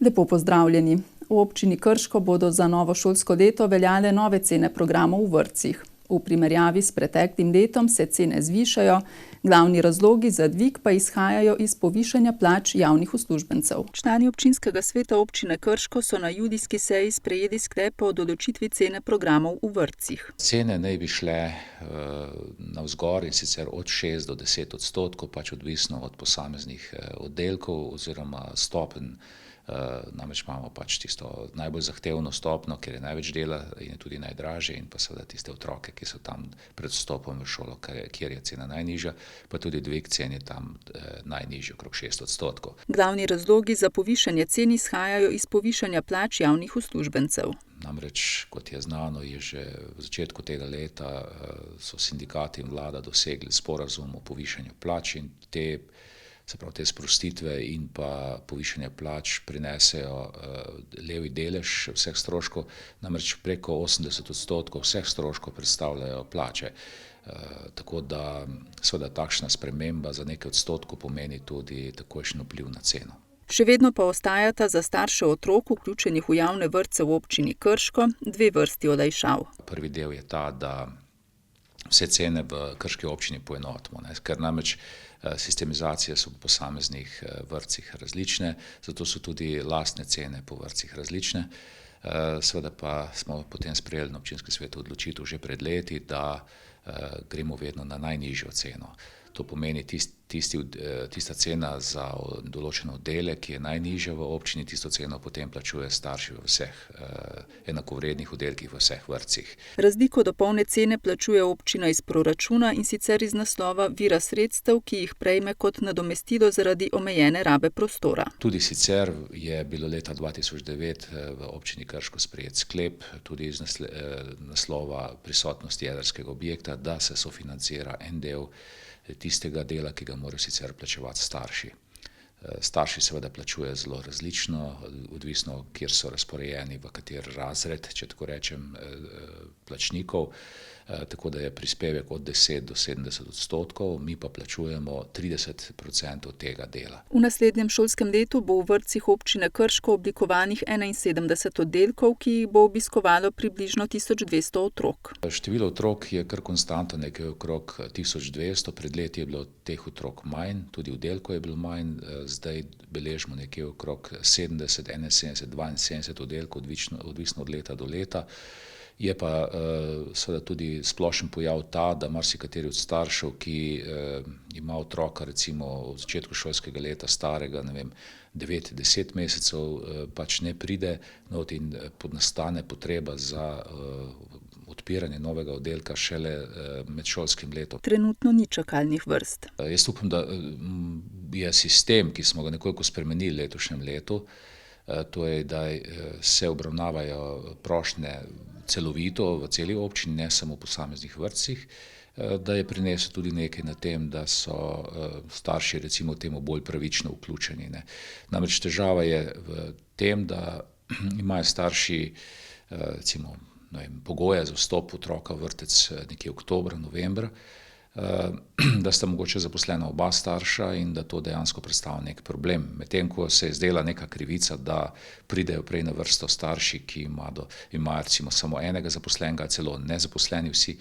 Lepo pozdravljeni. V občini Krško bodo za novo šolsko leto veljale nove cene programov v vrtcih. V primerjavi s preteklim letom se cene zvišajo, glavni razlogi za dvig pa izhajajo iz povišanja plač javnih uslužbencev. Člani občinskega sveta občine Krško so na julijski seji sprejeli sklep o določitvi cene programov v vrtcih. Cene naj bi šle navzgor, in sicer od 6 do 10%, pač odvisno od posameznih oddelkov oziroma stopenj. Namreč imamo pač tisto najbolj zahtevno stopnjo, kjer je največ dela in je tudi najdražje, in pa seveda tiste otroke, ki so tam pred vstopom v šolo, kjer je cena najnižja, pa tudi dvig cen je tam najnižji, okrog 6%. Glavni razlogi za povišanje cen izhajajo iz povišanja plač javnih uslužbencev. Namreč, kot je znano, je že v začetku tega leta so sindikati in vlada dosegli sporazum o povišanju plač, in te sprostitve in pa povišanje plač prinesejo levi delež vseh stroškov, namreč preko 80% vseh stroškov predstavljajo plače. Tako da seveda takšna sprememba za nekaj odstotkov pomeni tudi takojšnji vpliv na ceno. Še vedno pa ostajata za starše otrok, vključenih v javne vrtce v občini Krško, dve vrsti olajšav. Prvi del je ta, da vse cene v krški občini poenotimo, ker namreč sistemizacije so v posameznih vrtcih različne, zato so tudi lastne cene po vrtcih različne. Seveda pa smo potem sprejeli na občinskem svetu odločitev že pred leti, da gremo vedno na najnižjo ceno. To pomeni tista cena za določen oddelek, ki je najnižja v občini, tisto ceno potem plačuje starši v vseh enakovrednih oddelkih v vseh vrtcih. Razliko do polne cene plačuje občina iz proračuna, in sicer iz naslova vira sredstev, ki jih prejme kot nadomestilo zaradi omejene rabe prostora. Tudi sicer je bilo leta 2009 v občini Krško sprejet sklep, tudi iz naslova prisotnosti jedrskega objekta, da se sofinancira en del tistega dela, ki ga morajo sicer plačevati starši. Starši seveda plačujejo zelo različno, odvisno, kjer so razporejeni, v kateri razred, če tako rečem, plačnikov, tako da je prispevek od 10 do 70%, mi pa plačujemo 30% tega dela. V naslednjem šolskem letu bo v vrtcih občine Krško oblikovanih 71 oddelkov, ki jih bo obiskovalo približno 1200 otrok. Število otrok je kar konstantno, nekaj okrog 1200, pred leti je bilo teh otrok manj, tudi oddelkov je bilo manj, zdaj beležimo nekje okrog 70, 71, 72 oddelkov, odvisno od leta do leta. Je pa seveda tudi splošen pojav ta, da marsikateri od staršev, ki ima otroka recimo v začetku šolskega leta starega, 9-10 mesecev, pač ne pride, in nastane potreba za odpiranje novega oddelka šele med šolskim letom. Trenutno ni čakalnih vrst. Jaz upam, da je sistem, ki smo ga nekoliko spremenili v letošnjem letu, to je, da se obravnavajo prošnje celovito v celi občini, ne samo v posameznih vrtcih, da je prinesel tudi nekaj na tem, da so starši recimo temu bolj pravično vključeni. Namreč težava je v tem, da imajo starši recimo pogoje za vstop otroka v vrtec nekje oktobra, novembra, da sta mogoče zaposlena oba starša in da to dejansko predstavlja nek problem. Medtem ko se je zdela neka krivica, da pridejo prej na vrsto starši, ki imajo recimo samo enega zaposlenega, celo nezaposleni vsi,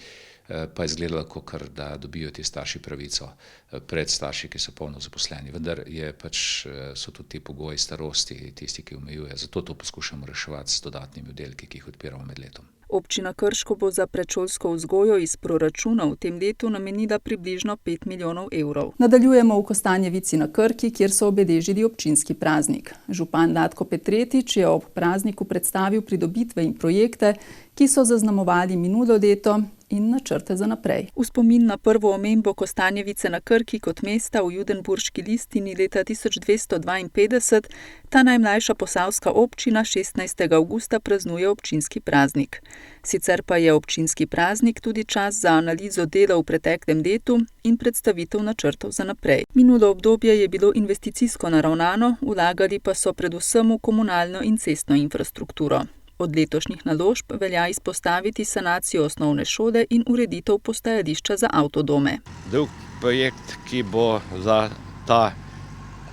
pa je izgledalo, kakor da dobijo ti starši pravico pred starši, ki so polno zaposleni. Vendar so tudi ti pogoji starosti tisti, ki omejuje. Zato to poskušamo reševati s dodatnimi oddelki, ki jih odpiramo med letom. Občina Krško bo za predšolsko vzgojo iz proračuna v tem letu namenila približno 5 milijonov evrov. Nadaljujemo v Kostanjevici na Krki, kjer so obeležili občinski praznik. Župan Latko Petretič je ob prazniku predstavil pridobitve in projekte, ki so zaznamovali minulo leto in načrte za naprej. V spomin na prvo omembo Kostanjevice na Krki kot mesta v Judenburški listini leta 1252, ta najmlajša posavska občina 16. avgusta praznuje občinski praznik. Sicer pa je občinski praznik tudi čas za analizo dela v preteklem letu in predstavitev načrtov za naprej. Minulo obdobje je bilo investicijsko naravnano, vlagali pa so predvsem v komunalno in cestno infrastrukturo. Od letošnjih naložb velja izpostaviti sanacijo osnovne šole in ureditev postajališča za avtodome. Drug projekt, ki bo za ta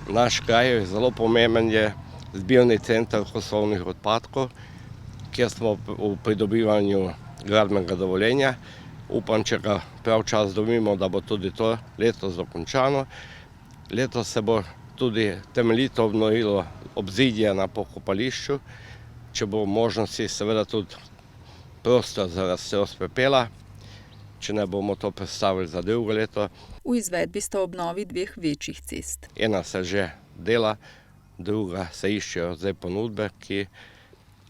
naš kraj zelo pomemben, je zbirni center kosovnih odpadkov, kjer smo v pridobivanju gradbenega dovoljenja. Upam, če ga prav čas dobimo, da bo tudi to letos dokončano. Letos se bo tudi temeljito obnovilo obzidje na pokopališču, če bo možnosti seveda tudi prostor za raztros pepela, če ne bomo to predstavili za drugo leto. V izvedbi sta obnovi 2 večjih cest. Ena se že dela, druga se iščejo zdaj ponudbe, ki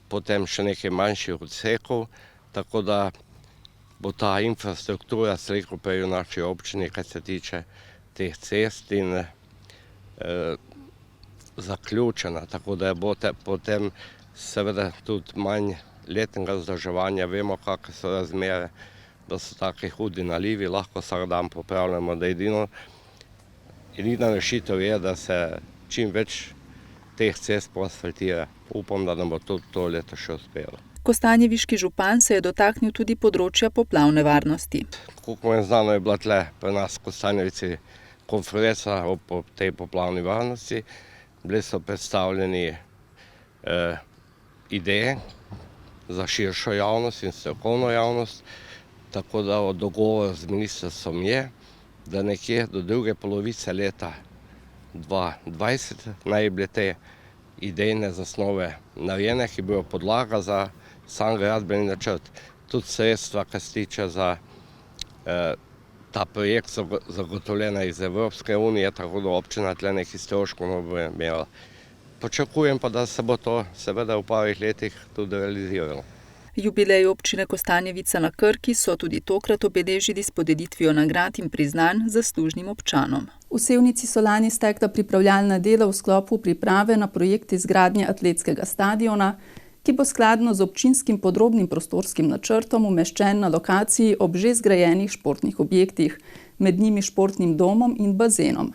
potem še nekaj manjših odsekov, tako da bo ta infrastruktura slej ko prej v naši občini, kar se tiče teh cest in zaključena, tako da bo potem seveda tudi manj letnega vzdrževanja. Vemo, kakšne so razmere, da so taki hudi nalivi, lahko vsak dan popravljamo, da edina rešitev je, da se čim več teh cest poasfaltira. Upam, da nam bo tudi to leto še uspelo. Kostanjeviški župan se je dotaknil tudi področja poplavne varnosti. Koliko je znano, je bila tle pri nas v Kostanjevici konferenca o tej poplavni varnosti. Bili so predstavljeni ideje za širšo javnost in strokovno javnost, tako da dogovor z ministrstvom je, da nekje do druge polovice leta 2020 naj bi bile te idejne zasnove narejene, ki bodo podlaga za sam gradbeni načrt. Tudi sredstva, ki se tiče za ta projekt, so zagotovljena iz Evropske unije, tako da občina tle nekih stroškov ne bo imela. Pričakujem pa, da se bo to seveda v parih letih tudi realiziralo. Jubilej občine Kostanjevica na Krki so tudi tokrat obeležili s podelitvijo nagrad in priznanj zaslužnim občanom. V Sevnici so lani stekla pripravljalna dela v sklopu priprave na projekt izgradnje atletskega stadiona, ki bo skladno z občinskim podrobnim prostorskim načrtom umeščen na lokaciji ob že zgrajenih športnih objektih, med njimi športnim domom in bazenom.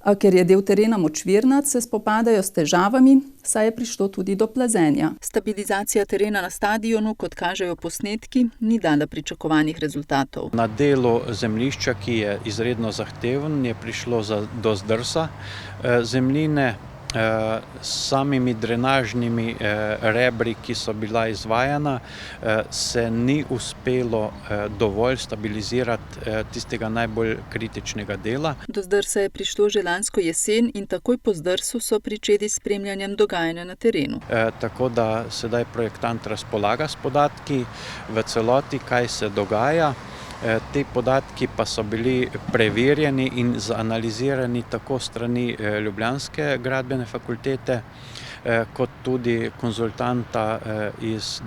A ker je del terena močvirnat, se spopadajo s težavami, saj je prišlo tudi do plazenja. Stabilizacija terena na stadionu, kot kažejo posnetki, ni dala pričakovanih rezultatov. Na delu zemljišča, ki je izredno zahteven, je prišlo do zdrsa zemljine. S samimi drenažnimi rebri, ki so bila izvajana, se ni uspelo dovolj stabilizirati tistega najbolj kritičnega dela. Do zdrsa je prišlo že lansko jesen in takoj po zdrsu so pričeli s spremljanjem dogajanja na terenu. Tako da sedaj projektant razpolaga s podatki v celoti, kaj se dogaja. Te podatki pa so bili preverjeni in zanalizirani tako strani ljubljanske gradbene fakultete, kot tudi konzultanta iz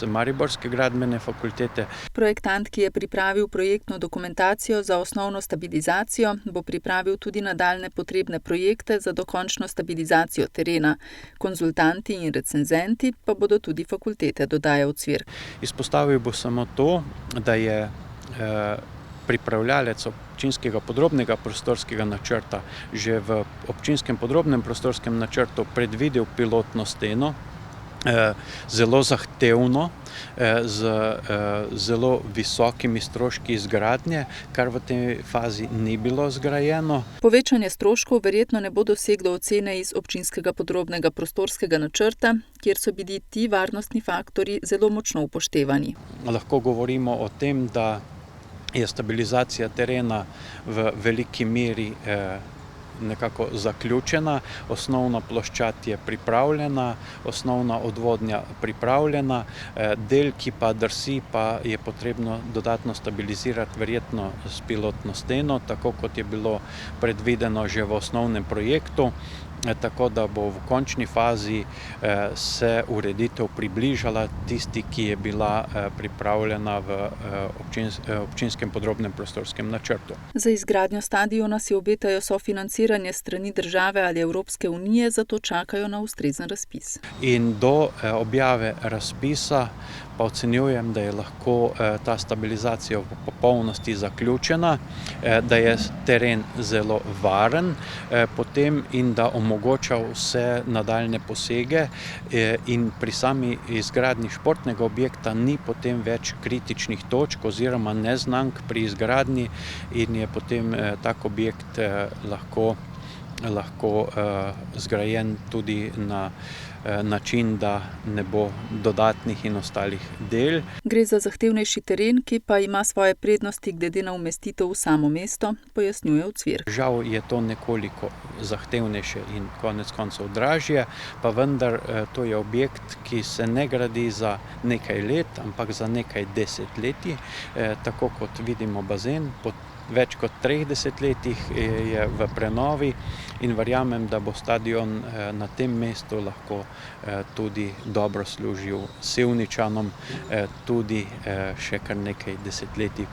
mariborske gradbene fakultete. Projektant, ki je pripravil projektno dokumentacijo za osnovno stabilizacijo, bo pripravil tudi nadaljnje potrebne projekte za dokončno stabilizacijo terena. Konzultanti in recenzenti pa bodo tudi fakultete, dodaja Ocvirk. Izpostavil bo samo to, da je pripravljalec občinskega podrobnega prostorskega načrta že v občinskem podrobnem prostorskem načrtu predvidel pilotno steno, zelo zahtevno, z zelo visokimi stroški izgradnje, kar v tej fazi ni bilo zgrajeno. Povečanje stroškov verjetno ne bo doseglo ocene iz občinskega podrobnega prostorskega načrta, kjer so bili ti varnostni faktorji zelo močno upoštevani. Lahko govorimo o tem, da je stabilizacija terena v veliki meri nekako zaključena, osnovna ploščad je pripravljena, osnovna odvodnja pripravljena, del, ki pa drsi, pa je potrebno dodatno stabilizirati verjetno s pilotno steno, tako kot je bilo predvideno že v osnovnem projektu, tako da bo v končni fazi se ureditev približala tisti, ki je bila pripravljena v občinskem podrobnem prostorskem načrtu. Za izgradnjo stadiona si obetajo sofinanciranje strani države ali Evropske unije, zato čakajo na ustrezen razpis. In do objave razpisa pa ocenjujem, da je lahko ta stabilizacija v popolnosti zaključena, da je teren zelo varen potem in da omogoča vse nadaljne posege in pri sami izgradnji športnega objekta ni potem več kritičnih točk oziroma neznank pri izgradnji in je potem tak objekt lahko lahko zgrajen tudi na način, da ne bo dodatnih in ostalih del. Gre za zahtevnejši teren, ki pa ima svoje prednosti glede na umestitev v samo mesto, pojasnjuje Ocvirk. Žal je to nekoliko zahtevnejše in konec koncev dražje, pa vendar to je objekt, ki se ne gradi za nekaj let, ampak za nekaj desetletij. Tako kot vidimo bazen, po več kot 3 desetletjih je v prenovi in verjamem, da bo stadion na tem mestu lahko tudi dobro služil Sevničanom, tudi še kar nekaj desetletij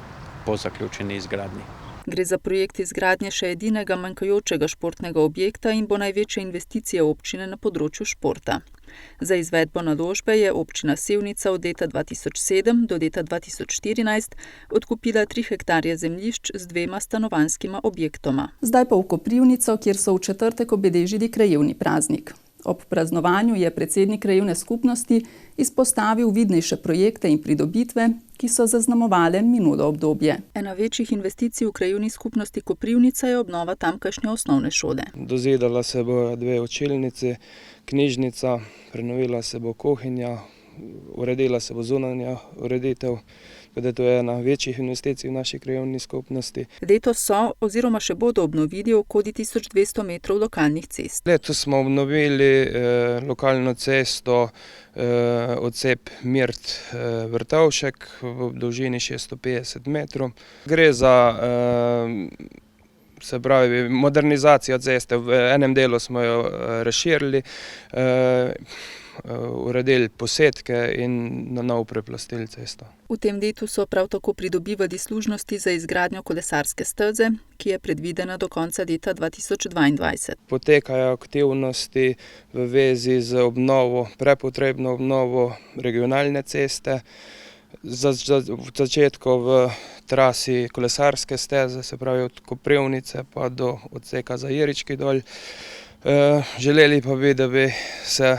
po zaključeni izgradnji. Gre za projekt izgradnje še edinega manjkajočega športnega objekta in bo največja investicija občine na področju športa. Za izvedbo naložbe je občina Sevnica od leta 2007 do leta 2014 odkupila 3 hektarje zemljišč z 2 stanovanjskima objektoma. Zdaj pa v Koprivnico, kjer so v četrtek obeležili krajevni praznik. Ob praznovanju je predsednik krajevne skupnosti izpostavil vidnejše projekte in pridobitve, ki so zaznamovale minulo obdobje. Ena večjih investicij v krajevni skupnosti Koprivnica je obnova tamkajšnje osnovne šole. Dozidala se bo 2 učilnici, knjižnica, prenovila se bo kuhinja, uredila se bo zunanja ureditev, da to je ena večjih investicij v naši krajevni skupnosti. Letos so oziroma še bodo obnovili okoli 1200 metrov lokalnih cest. Letos smo obnovili lokalno cesto odsep Mirt-Vrtovšek v dolžini 650 metrov. Gre za modernizacijo ceste. V enem delu smo jo razširili, uredili posedke in na novo preplastili cesto. V tem letu so prav tako pridobivali služnosti za izgradnjo kolesarske steze, ki je predvidena do konca leta 2022. Potekajo aktivnosti v vezi z obnovo, prepotrebno obnovo regionalne ceste. V začetku v trasi kolesarske steze, se pravi od Koprivnice pa do odseka za Jerički dol. Želeli pa bi, da bi se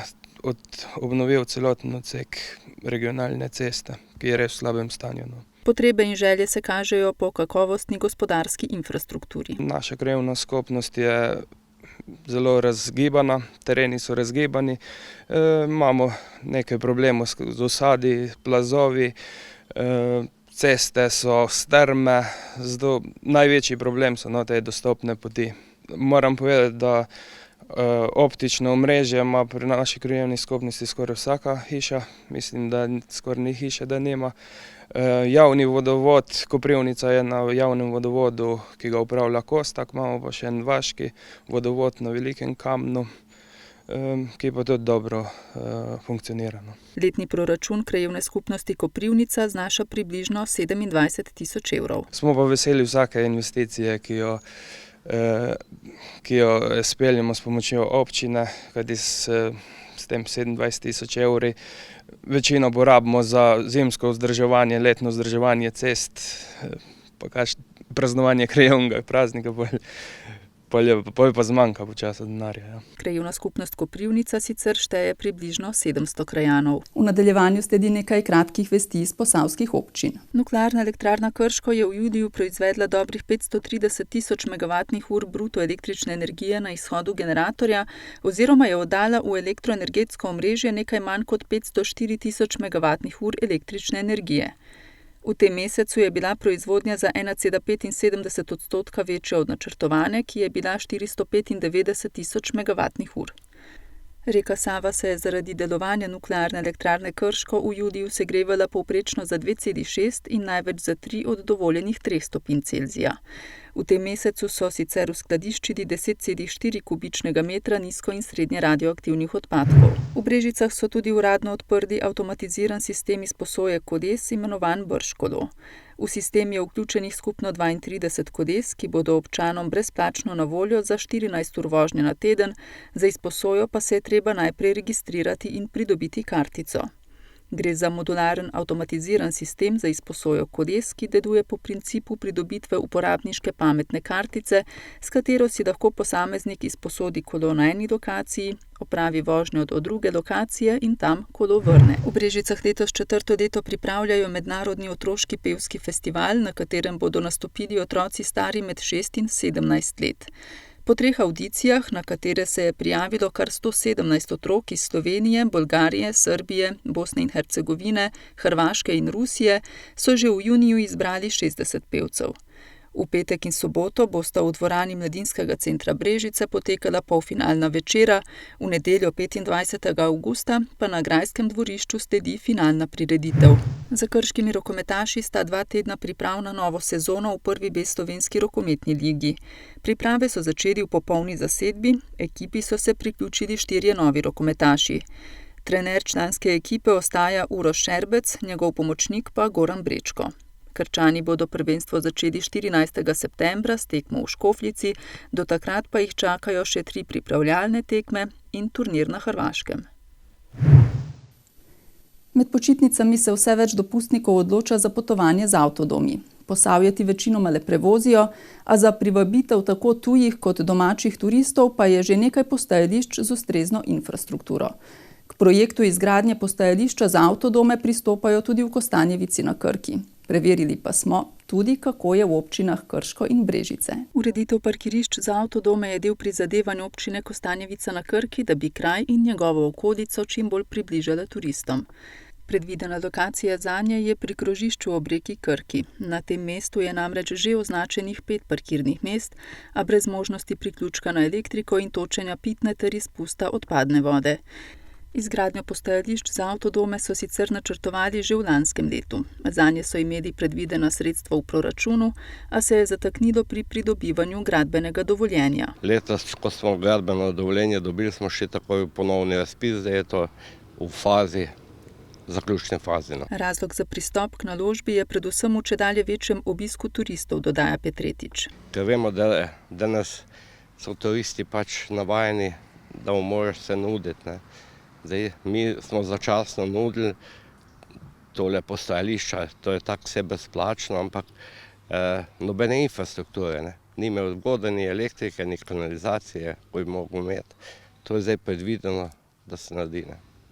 obnovil celoten odsek regionalne ceste, ki je res v slabem stanju. Potrebe in želje se kažejo po kakovostni gospodarski infrastrukturi. Naša krajevna skupnost je zelo razgibana, tereni so razgibani, imamo nekaj problemov z usadi, plazovi, ceste so strme, zato največji problem so te dostopne poti. Moram povedati, da optično omrežje ima pri naši krajevni skupnosti skoraj vsaka hiša, mislim, da skoraj ni hiše, da nima. Javni vodovod, Koprivnica je na javnem vodovodu, ki ga upravlja Kostak, imamo pa še en vaški vodovod na Velikem Kamnu, ki pa tudi dobro funkcionira. Letni proračun krajevne skupnosti Koprivnica znaša približno 27 tisoč evrov. Smo pa veseli vsake investicije, ki jo speljemo s pomočjo občine, kajti s tem 27 tisoč evri večino porabimo za zimsko vzdrževanje, letno vzdrževanje cest, pa praznovanje krajevnega praznika, pol pa zmanjka počasi denarja. Krajevna skupnost Koprivnica sicer šteje približno 700 krajanov. V nadaljevanju sledi nekaj kratkih vesti iz posavskih občin. Nuklearna elektrarna Krško je v juliju proizvedla dobrih 530 tisoč megavatnih ur bruto električne energije na izhodu generatorja oziroma je oddala v elektroenergetsko omrežje nekaj manj kot 504 tisoč megavatnih ur električne energije. V tem mesecu je bila proizvodnja za 1,75% večja od načrtovane, ki je bila 495 tisoč megavatnih ur. Reka Sava se je zaradi delovanja nuklearne elektrarne Krško v juliju segrevala povprečno za 2,6 in največ za 3 od dovoljenih 3 stopinj Celzija. V tem mesecu so sicer uskladiščili 10,4 kubičnega metra nizko in srednje radioaktivnih odpadkov. V Brežicah so tudi uradno odprli avtomatiziran sistem izposoje koles, imenovan Brškolo. V sistem je vključenih skupno 32 koles, ki bodo občanom brezplačno na voljo za 14 ur vožnje na teden, za izposojo pa se je treba najprej registrirati in pridobiti kartico. Gre za modularen avtomatiziran sistem za izposojo koles, ki deluje po principu pridobitve uporabniške pametne kartice, s katero si lahko posameznik izposodi kolo na eni lokaciji, opravi vožnjo do druge lokacije in tam kolo vrne. V Brežicah letos 4. leto pripravljajo mednarodni otroški pevski festival, na katerem bodo nastopili otroci stari med 6 in 17 let. Po 3 avdicijah, na katere se je prijavilo kar 117 otrok iz Slovenije, Bolgarije, Srbije, Bosne in Hercegovine, Hrvaške in Rusije, so že v juniju izbrali 60 pevcev. V petek in soboto bosta v dvorani Mladinskega centra Brežice potekala polfinalna večera, v nedeljo 25. avgusta pa na grajskem dvorišču sledi finalna prireditev. Za krškimi rokometaši sta 2 tedna priprav na novo sezono v prvi B slovenski rokometni ligi. Priprave so začeli v popolni zasedbi, ekipi so se priključili 4 novi rokometaši. Trener članske ekipe ostaja Uroš Šerbec, njegov pomočnik pa Goran Brečko. Krčani bodo prvenstvo začeli 14. septembra s tekmo v Škofljici, do takrat pa jih čakajo še 3 pripravljalne tekme in turnir na Hrvaškem. Med počitnicami se vse več dopustnikov odloča za potovanje z avtodomi. Posavje ti večinoma le prevozijo, a za privabitev tako tujih kot domačih turistov pa je že nekaj postajališč z ustrezno infrastrukturo. K projektu izgradnje postajališča za avtodome pristopajo tudi v Kostanjevici na Krki. Preverili pa smo tudi, kako je v občinah Krško in Brežice. Ureditev parkirišč za avtodome je del prizadevanj občine Kostanjevica na Krki, da bi kraj in njegovo okolico čim bolj približala turistom. Predvidena lokacija zanje je pri krožišču ob reki Krki. Na tem mestu je namreč že označenih 5 parkirnih mest, a brez možnosti priključka na elektriko in točenja pitne ter izpusta odpadne vode. Izgradnjo postajališč za avtodome so sicer načrtovali že v lanskem letu. Zanje so imeli predvidena sredstva v proračunu, a se je zataknilo pri pridobivanju gradbenega dovoljenja. Letos, ko smo gradbeno dovoljenje dobili, smo še takoj ponovni razpis, da je to v zaključni fazi. Razlog za pristop k naložbi je predvsem v čedalje večjem obisku turistov, dodaja Petretič. Ker vemo, da danes so turisti pač navajeni, da mu moraš se nuditi. Zdaj, mi smo začasno nudili tole postajališča, to je tako vse brezplačno, ampak nobene infrastrukture, ni imel voda, ni elektrike, ni kanalizacije, ko bi mogel imeti. To je zdaj predvideno, da se naredi.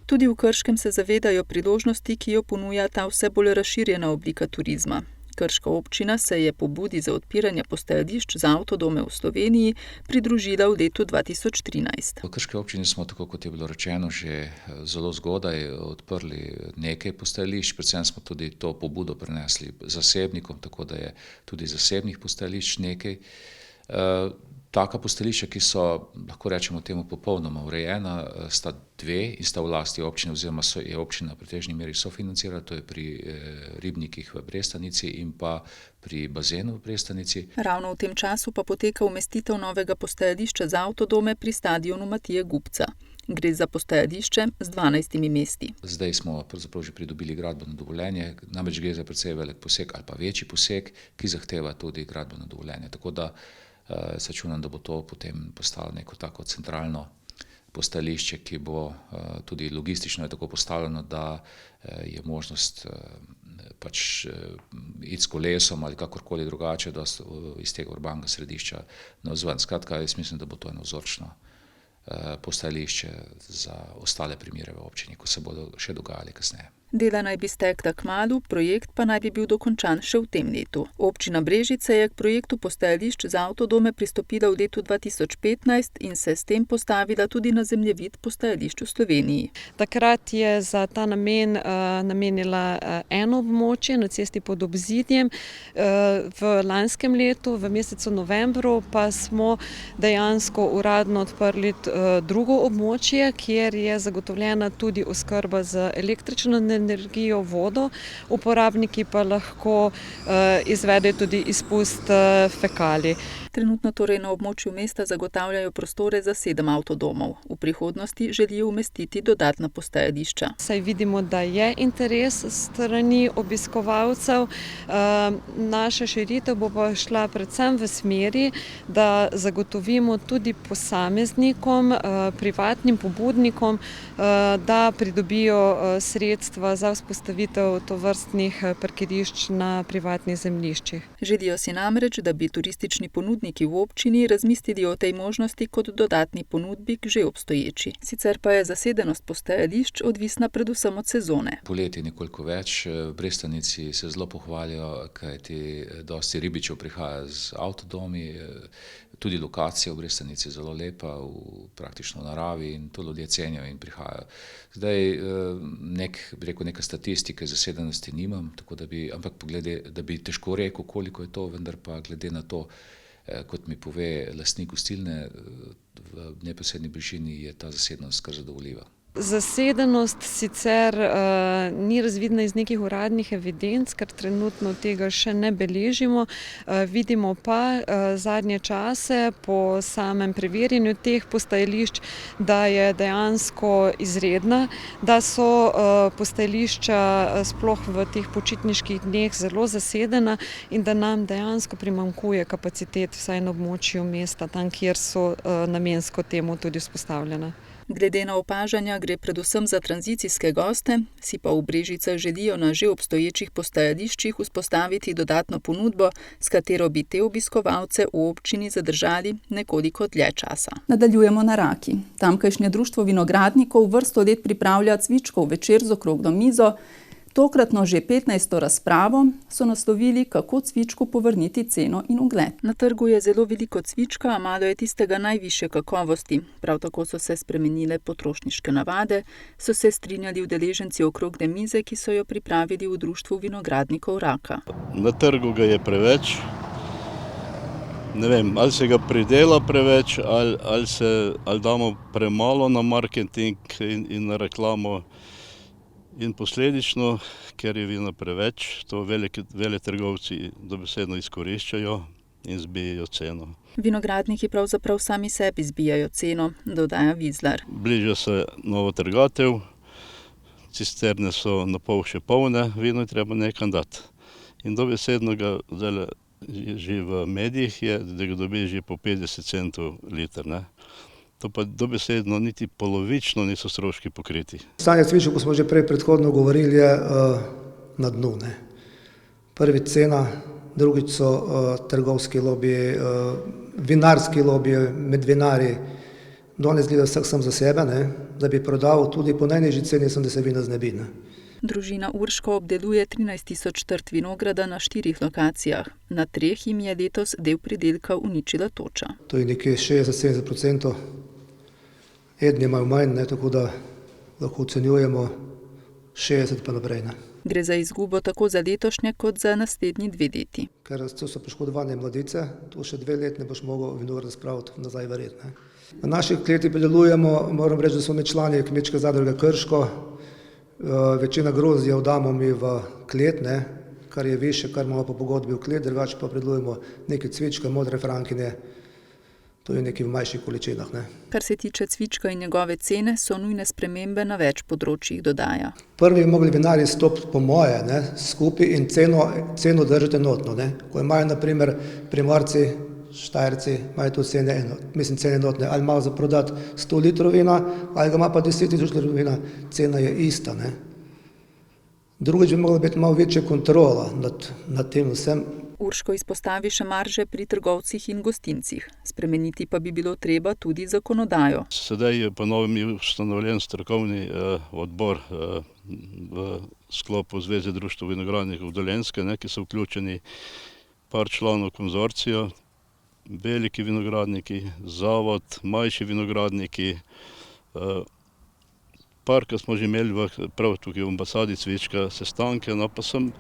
Tudi v Krškem se zavedajo priložnosti, ki jo ponuja ta vse bolj razširjena oblika turizma. Krška občina se je pobudi za odpiranje postajališč za avtodome v Sloveniji pridružila v letu 2013. V Krški občini smo, tako kot je bilo rečeno, že zelo zgodaj odprli nekaj postajališč, predvsem smo tudi to pobudo prenesli zasebnikom, tako da je tudi zasebnih postajališč nekaj. Taka postajališča, ki so, lahko rečemo temu, popolnoma urejena, sta 2 in sta v lasti občine, oziroma je občina v pretežni meri sofinancirala, to je pri ribnikih v Brestanici in pa pri bazenu v Brestanici. Ravno v tem času pa poteka umestitev novega postajališča za avtodome pri stadionu Matije Gubca. Gre za postajališče z 12 mesti. Zdaj smo pravzaprav že pridobili gradbeno dovoljenje, namreč gre za precej velik poseg ali pa večji poseg, ki zahteva tudi gradbeno dovoljenje. Tako da se čunam, da bo to potem postalo neko tako centralno postajališče, ki bo tudi logistično je tako postavljeno, da je možnost pač iti s kolesom ali kakorkoli drugače iz tega urbanega središča navzven. Skratka, jaz mislim, da bo to eno vzorčno postajališče za ostale primere v občini, ko se bodo še dogajali kasneje. Dela naj bi stekla kmalu, projekt pa naj bi bil dokončan še v tem letu. Občina Brežice je k projektu postajališč za avtodome pristopila v letu 2015 in se s tem postavila tudi na zemljevid postajališč v Sloveniji. Takrat je za ta namen namenila eno območje na cesti pod Obzidjem. V lanskem letu, v mesecu novembru, pa smo dejansko uradno odprli drugo območje, kjer je zagotovljena tudi oskrba z električno energijo, vodo, uporabniki pa lahko izvedejo tudi izpust fekalij. Trenutno torej na območju mesta zagotavljajo prostore za 7 avtodomov. V prihodnosti želijo umestiti dodatna postajališča. Saj vidimo, da je interes strani obiskovalcev. Naša širitev bo pa šla predvsem v smeri, da zagotovimo tudi posameznikom, privatnim pobudnikom, da pridobijo sredstva za vzpostavitev tovrstnih parkirišč na privatnih zemljiščih. Želijo si namreč, da bi turistični ponudniki lastniki v občini razmislili o tej možnosti kot dodatni ponudbi k že obstoječi. Sicer pa je zasedenost postajališč odvisna predvsem od sezone. Poleti nekoliko več, v Brestanici se zelo pohvalijo, kajti dosti ribičev prihaja z avtodomi, tudi lokacija v Brestanici je zelo lepa, praktično v naravi in to ljudje cenijo in prihajajo. Zdaj, neka statistike zasedenosti nimam, tako ampak da bi težko rekel, koliko je to, vendar pa glede na to, kot mi pove lastnik gostilne, v neposredni bližini je ta zasedenost kar zadovoljiva. Zasedenost sicer ni razvidna iz nekih uradnih evidenc, ker trenutno tega še ne beležimo. Vidimo pa zadnje čase po samem preverjanju teh postajališč, da je dejansko izredna, da so postajališča sploh v teh počitniških dneh zelo zasedena in da nam dejansko primanjkuje kapacitet vsaj na območju mesta, tam kjer so namensko temu tudi vzpostavljena. Glede na opažanja gre predvsem za tranzicijske goste, si pa v Brežicah želijo na že obstoječih postajališčih vzpostaviti dodatno ponudbo, s katero bi te obiskovalce v občini zadržali nekoliko dlje časa. Nadaljujemo na Raki. Tamkajšnje društvo vinogradnikov vrsto let pripravlja cvičkov večer z okroglo mizo. Tokratno že 15. razpravo so naslovili, kako cvičku povrniti ceno in ugled. Na trgu je zelo veliko cvička, a malo je tistega najvišje kakovosti. Prav tako so se spremenile potrošniške navade, so se strinjali udeleženci okrogle mize, ki so jo pripravili v društvu vinogradnikov Raka. Na trgu ga je preveč. Ne vem, ali se ga pridela preveč, ali damo premalo na marketing in na reklamo. In posledično, ker je vina preveč, to veletrgovci dobesedno izkoriščajo in zbijajo ceno. Vinogradniki pravzaprav sami sebi zbijajo ceno, dodaja Vizlar. Bliža se novo trgatev, cisterne so na pol še polne, vino je treba nekam dati. In dobesedno ga zdaj že v medijih je, da ga dobi že po 50 centov liter, ne. To pa dobesedno niti polovično niso stroški pokriti. Stanje cvičkov, ko smo že prej predhodno govorili, je na dnu, ne. Prvi cena, drugič so trgovski lobiji, vinarski lobiji, med vinarji. Danes gleda vsak sam za sebe, ne, da bi prodal tudi po najnižji ceni, da se vina znebi, ne. Družina Urško obdeluje 13.000 trt vinograda na 4 lokacijah. Na 3 jim je letos del pridelka uničila toča. To je nekje 60-70%. Edni imajo manj, ne, tako da lahko ocenjujemo 60 pa naprej. Ne. Gre za izgubo tako za letošnje kot za naslednji 2 leti. Ker so poškodovane mladice, to še 2 let ne boš mogel vinograd spraviti nazaj v red. Ne. Na naših kletih pridelujemo, moram reči, da so med člani Kmečke zadruge Krško. Večina grozdja oddamo mi v klet, ne, kar je više, kar imamo po pogodbi v klet, drugače pa pridelujemo neke cvičke, modre frankine, to je nekaj v manjših količinah. Ne. Kar se tiče cvička in njegove cene, so nujne spremembe na več področjih, dodaja. Prvi bi mogli vinarji stopiti po moje, ne, skupaj in ceno držati enotno. Ne. Ko imajo na primer Primorci, Štajerci, imajo tu cene enotne, ali ima za prodati 100 litrov vina, ali ga ima pa 10.000 litrov vina, cena je ista. Ne. Drugič bi mogla biti malo večja kontrola nad tem vsem. Urško izpostavi še marže pri trgovcih in gostincih. Spremeniti pa bi bilo treba tudi zakonodajo. Sedaj je ponovno ustanovljen strokovni odbor v sklopu Zveze društev vinogradnikov Dolenjske, ki so vključeni par članov konzorcija, veliki vinogradniki, zavod, manjši vinogradniki. Parkrat smo že imeli prav tukaj v ambasadi cvička sestanke, no pa sem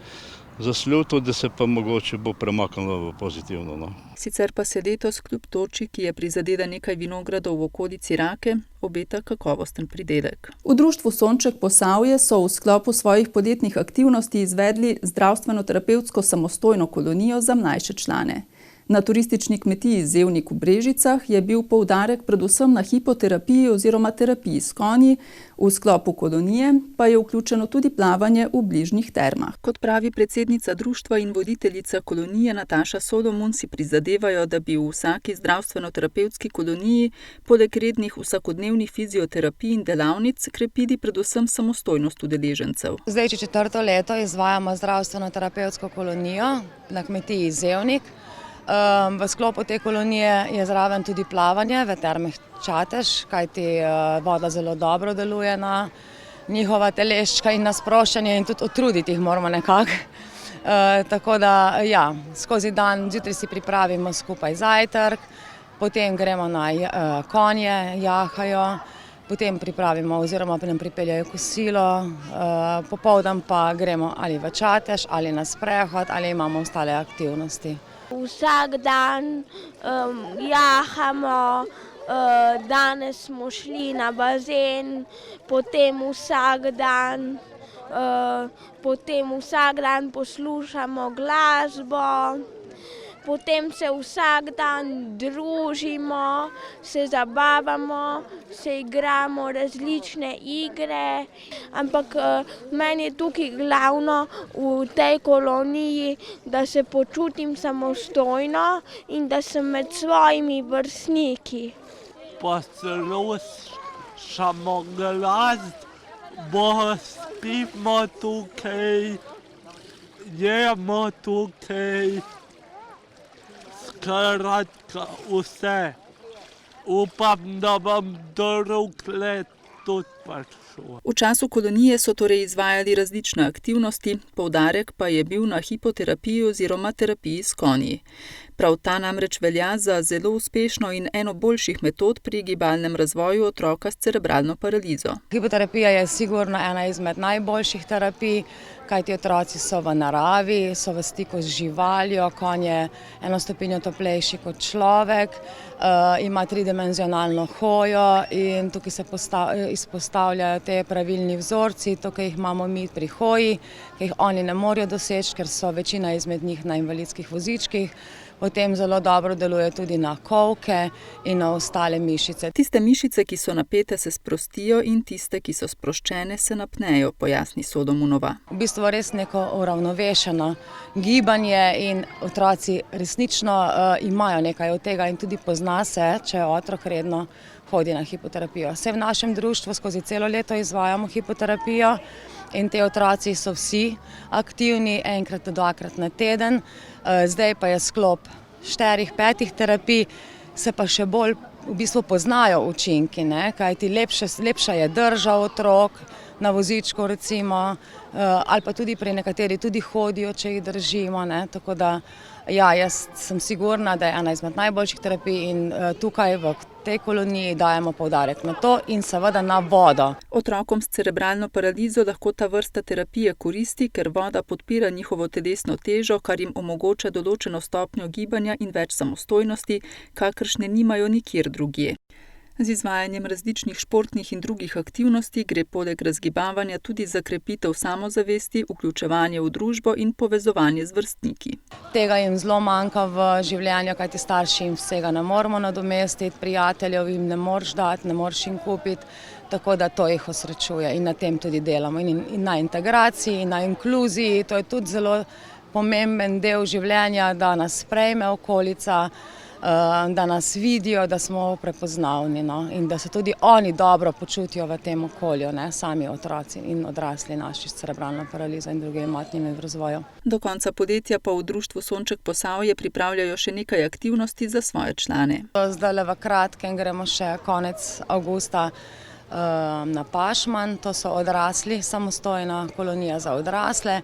zaslutil, da se pa mogoče bo premaknilo v pozitivno. No. Sicer pa se letos kljub toči, ki je prizadela nekaj vinogradov v okolici Rake, obeta kakovosten pridelek. V društvu Sonček Posavje so v sklopu svojih poletnih aktivnosti izvedli zdravstveno-terapevtsko samostojno kolonijo za mlajše člane. Na turistični kmetiji Zevnik v Brežicah je bil poudarek predvsem na hipoterapiji oziroma terapiji s konji, v sklopu kolonije pa je vključeno tudi plavanje v bližnjih termah. Kot pravi predsednica društva in voditeljica kolonije Nataša Solomon, si prizadevajo, da bi v vsaki zdravstveno-terapevtski koloniji poleg rednih vsakodnevnih fizioterapij in delavnic krepili predvsem samostojnost udeležencev. Zdaj, če 4. leto izvajamo zdravstveno-terapevtsko kolonijo na kmetiji Zevnik. V sklopu te kolonije je zraven tudi plavanje v termah Čatež, kajti voda zelo dobro deluje na njihova teleščka in na sproščanje in tudi utruditi jih moramo nekako. Tako da, ja, skozi dan zjutraj si pripravimo skupaj zajtrk, potem gremo na konje, jahajo, potem pripravimo oziroma nam pripeljejo kosilo, popoldan pa gremo ali v Čatež ali na sprehod ali imamo ostale aktivnosti. Vsak dan jahamo, danes smo šli na bazen, potem vsak dan poslušamo glasbo, potem se vsak dan družimo, se zabavamo, se igramo različne igre, ampak meni je tukaj glavno v tej koloniji, da se počutim samostojno in da sem med svojimi vrstniki. Poslušamo glasbo, spimo tukaj, jemo tukaj. Skratka vse. Upam, da bom drug let tudi prišel. V času kolonije so torej izvajali različne aktivnosti, poudarek pa je bil na hipoterapiji oziroma terapiji s konji. Prav ta namreč velja za zelo uspešno in eno boljših metod pri gibalnem razvoju otroka s cerebralno paralizo. Hipoterapija je sigurno ena izmed najboljših terapij, kajti otroci so v naravi, so v stiku z živaljo, konj je eno stopinjo toplejši kot človek, ima tridimenzionalno hojo in tukaj se izpostavljajo te pravilni vzorci, to, ki jih imamo mi pri hoji, ki jih oni ne morejo doseči, ker so večina izmed njih na invalidskih vozičkih. Potem zelo dobro deluje tudi na kolke in na ostale mišice. Tiste mišice, ki so napete, se sprostijo in tiste, ki so sproščene, se napnejo, pojasni Sodomunova. V bistvu res neko uravnovešeno gibanje in otroci resnično imajo nekaj od tega in tudi pozna se, če otrok redno hodi na hipoterapijo. Vse v našem društvu skozi celo leto izvajamo hipoterapijo in te otroci so vsi aktivni, enkrat do dvakrat na teden. Zdaj pa je sklop 4-5 terapij, se pa še bolj v bistvu poznajo učinki, kajti lepša je drža otrok na vozičku recimo, ali pa tudi pri nekateri tudi hodijo, če jih držimo, tako da ja, jaz sem sigurna, da je ena izmed najboljših terapij in tukaj v tej koloniji dajemo poudarek na to in seveda na vodo. Otrokom s cerebralno paralizo lahko ta vrsta terapije koristi, ker voda podpira njihovo telesno težo, kar jim omogoča določeno stopnjo gibanja in več samostojnosti, kakršne nimajo nikjer drugje. Z izvajanjem različnih športnih in drugih aktivnosti gre poleg razgibavanja tudi za krepitev samozavesti, vključevanje v družbo in povezovanje z vrstniki. Tega jim zelo manjka v življenju, kajti starši jim vsega ne moremo nadomestiti, prijateljev jim ne moreš dati, ne moreš jim kupiti, tako da to jih osrečuje in na tem tudi delamo. In na integraciji, in na inkluziji, to je tudi zelo pomemben del življenja, da nas sprejme okolica, da nas vidijo, da smo prepoznavni in da se tudi oni dobro počutijo v tem okolju, sami otroci in odrasli naši s cerebralno paralizo in drugimi motnjami v razvoju. Do konca poletja pa v društvu Sonček Posavje pripravljajo še nekaj aktivnosti za svoje člane. Zdajle v kratkem gremo še konec avgusta na Pašman, to so odrasli, samostojna kolonija za odrasle.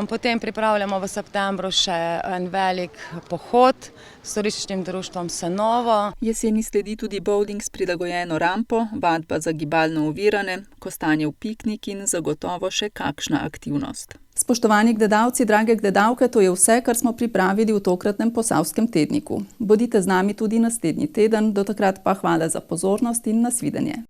Potem pripravljamo v septembru še en velik pohod s turističnim društvom Senovo. Jeseni sledi tudi bowling s prilagojeno rampo, vadba za gibalno ovirane, kostanje v piknik in zagotovo še kakšna aktivnost. Spoštovani gledalci, drage gledalke, to je vse, kar smo pripravili v tokratnem Posavskem tedniku. Bodite z nami tudi naslednji teden, do takrat pa hvala za pozornost in nasvidenje.